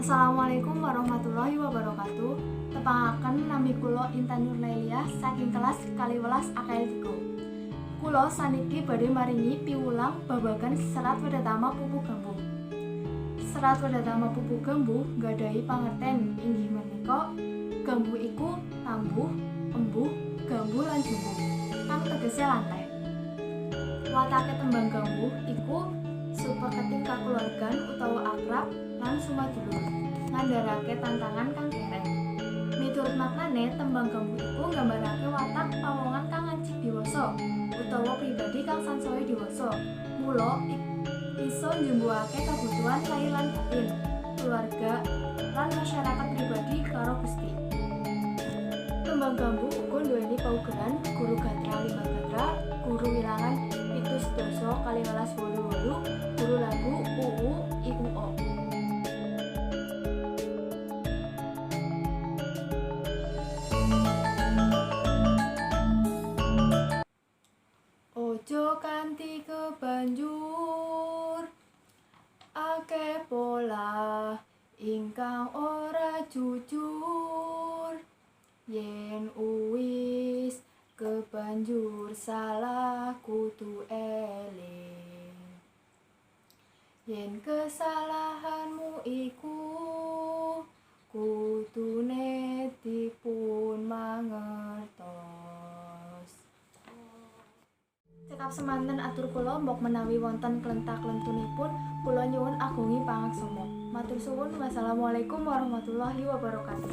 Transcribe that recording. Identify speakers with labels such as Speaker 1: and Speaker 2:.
Speaker 1: Assalamualaikum warahmatullahi wabarakatuh. Tepangaken nami kula Intan Nurlailia saking kelas 12 AKL 3. Kula saniki badhe maringi piwulang babagan Serat Wedatama Pupu Gambuh. Serat Wedatama Pupu Gambuh nggadhahi pangerten inggih menika gambuh iku tambuh, embuh, gambuh lan jumbuh kang tegese lantai. Watake tembang gambuh iku supeketing kakeluargan utawa akrab lan sumadulur ngandharake tantangan kang kéreng. Miturut maknane tembang gambuh iku nggambarake watak pawongan kang ngancik diwasa utawa pribadi kang sansaya diwasa. Mula iso njumbuhake kabutuhan lahir lan batin, keluarga lan masyarakat pribadi karo Gusti. Tembang gambuh uga nduwèni paugeran guru gatra 5 gatra, guru wilangan 7 doso 12 wolu, guru lagu UU IUO. Ojo kanthi kebanjur akeh pola ingkang ora jujur, yen uwis kebanjur salah kudu eling, yen kesalahanmu iku kudune dipun mangertos. Cekap semanten atur kula mbok menawi wonten klentak-klentunipun kula nyuwun agungi pangaksama. Matur suwun. Wassalamualaikum warahmatullahi wabarakatuh.